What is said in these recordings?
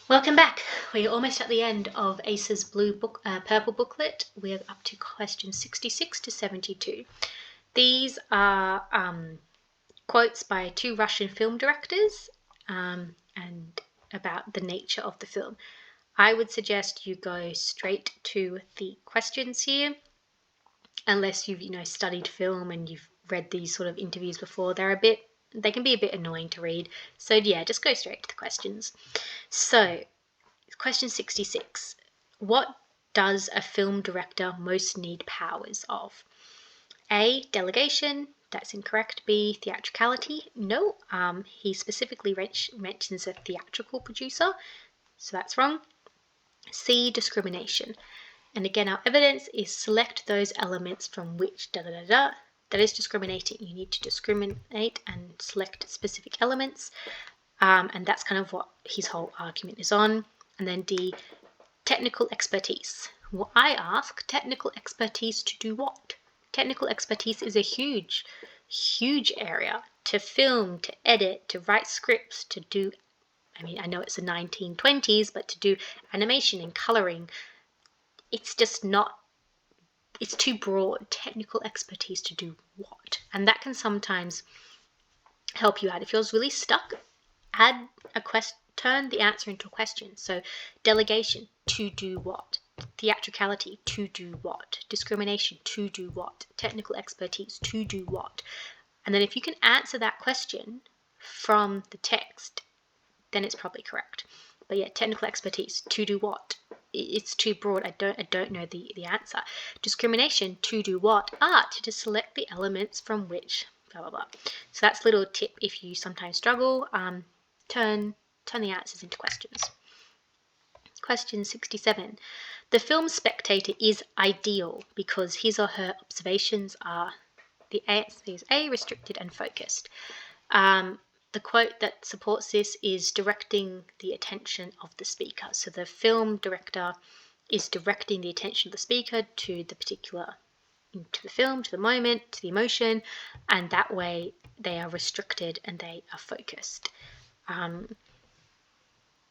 Welcome back. We're almost at the end of Acer's purple booklet. We're up to questions 66 to 72. These are quotes by two Russian film directors and about the nature of the film. I would suggest you go straight to the questions here, unless you've studied film and you've read these sort of interviews before. They can be a bit annoying to read. So yeah, just go straight to the questions. So question 66. What does a film director most need powers of? A, delegation. That's incorrect. B, theatricality. No, he specifically mentions a theatrical producer, so that's wrong. C, discrimination. And again, our evidence is select those elements from which that is discriminating. You need to discriminate and select specific elements, and that's kind of what his whole argument is on. And then D, technical expertise. Well, I ask, technical expertise to do what? Technical expertise is a huge area to film, to edit, to write scripts, to do, I know it's the 1920s, but to do animation and coloring, it's just not, it's too broad. Technical expertise to do what? And that can sometimes help you out. If you're really stuck, add a question, turn the answer into a question. So delegation, to do what? Theatricality, to do what? Discrimination, to do what? Technical expertise, to do what? And then if you can answer that question from the text, then it's probably correct. But yeah, technical expertise, to do what? It's too broad. I don't know the answer. Discrimination, to do what? To select the elements from which blah blah blah. So that's a little tip if you sometimes struggle. Turn the answers into questions. Question 67. The film spectator is ideal because his or her observations are, the answer is A, restricted and focused. The quote that supports this is directing the attention of the speaker. So the film director is directing the attention of the speaker to the particular, to the film, to the moment, to the emotion, and that way they are restricted and they are focused.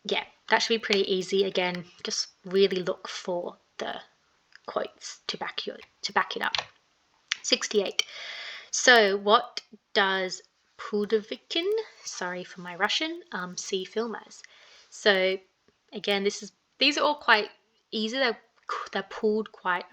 Yeah, that should be pretty easy. Again, just really look for the quotes to back it up. 68. So what does Pudovikin, sorry for my Russian, see film as? So again, these are all quite easy. They're pulled quite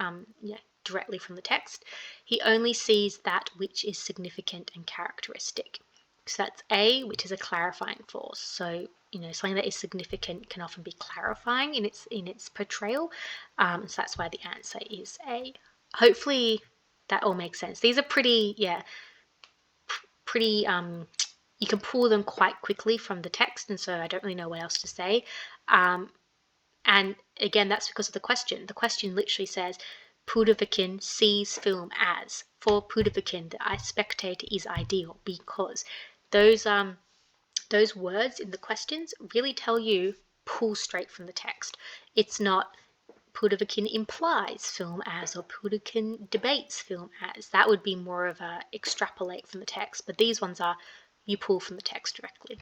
directly from the text. He only sees that which is significant and characteristic. So that's A, which is a clarifying force. So something that is significant can often be clarifying in its portrayal. So that's why the answer is A. Hopefully that all makes sense. These are pretty. You can pull them quite quickly from the text, and so I don't really know what else to say. And again, that's because of the question. The question literally says, Pudovikin sees film as. For Pudovikin, the spectator is ideal because those words in the questions really tell you, pull straight from the text. It's not Pudovikin implies film as or Pudovikin debates film as. That would be more of a extrapolate from the text, but these ones are you pull from the text directly.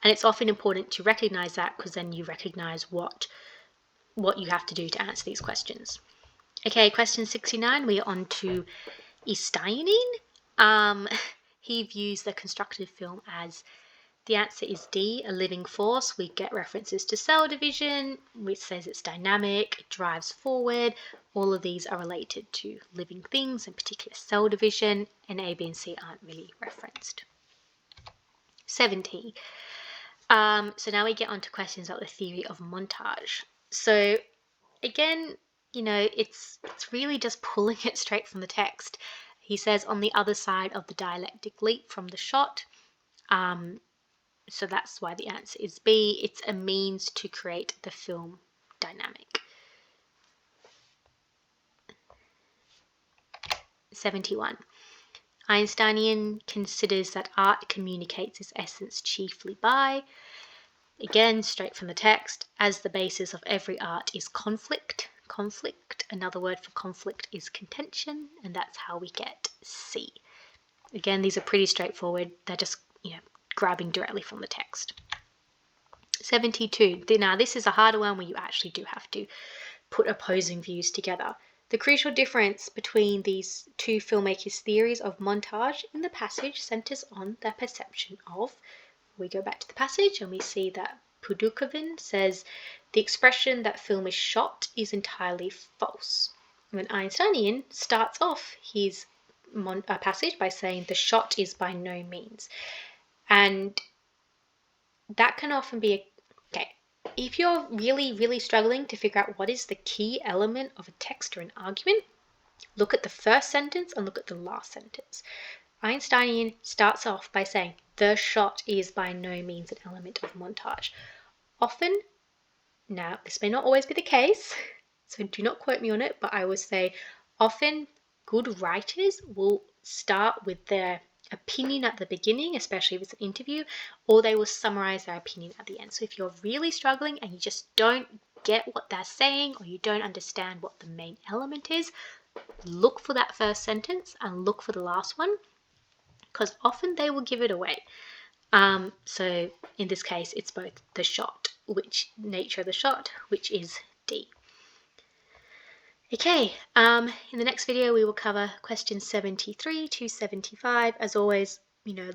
And it's often important to recognize that because then you recognize what you have to do to answer these questions. Okay, question 69, we are on to Istyanin. He views the constructed film as, the answer is D, a living force. We get references to cell division, which says it's dynamic, it drives forward. All of these are related to living things, in particular cell division, and A, B, and C aren't really referenced. 70. So now we get on to questions about the theory of montage. So again, it's really just pulling it straight from the text. He says on the other side of the dialectic leap from the shot. So that's why the answer is B. It's a means to create the film dynamic. 71. Einsteinian considers that art communicates its essence chiefly by, again, straight from the text, as the basis of every art is conflict. Conflict, another word for conflict is contention, and that's how we get C. Again, these are pretty straightforward. They're just, grabbing directly from the text. 72. Now, this is a harder one where you actually do have to put opposing views together. The crucial difference between these two filmmakers' theories of montage in the passage centers on their perception of. We go back to the passage and we see that Pudukovin says the expression that film is shot is entirely false. When Einsteinian starts off his passage by saying the shot is by no means. And that can often be okay. If you're really struggling to figure out what is the key element of a text or an argument, look at the first sentence and look at the last sentence. Einsteinian starts off by saying the shot is by no means an element of montage. Often, now this may not always be the case, so do not quote me on it, but I will say often good writers will start with their opinion at the beginning, especially if it's an interview, or they will summarize their opinion at the end. So if you're really struggling and you just don't get what they're saying, or you don't understand what the main element is, look for that first sentence and look for the last one, because often they will give it away. So in this case, it's both the shot, which nature of the shot, which is D. Okay, in the next video we will cover questions 73 to 75. As always,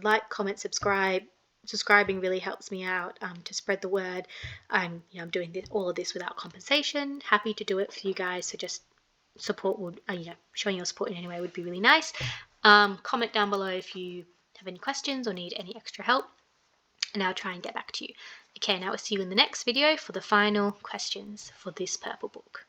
like, comment, subscribe. Subscribing really helps me out to spread the word. I'm doing all of this without compensation. Happy to do it for you guys. So just support would, showing your support in any way would be really nice. Comment down below if you have any questions or need any extra help, and I'll try and get back to you. Okay, now I'll see you in the next video for the final questions for this purple book.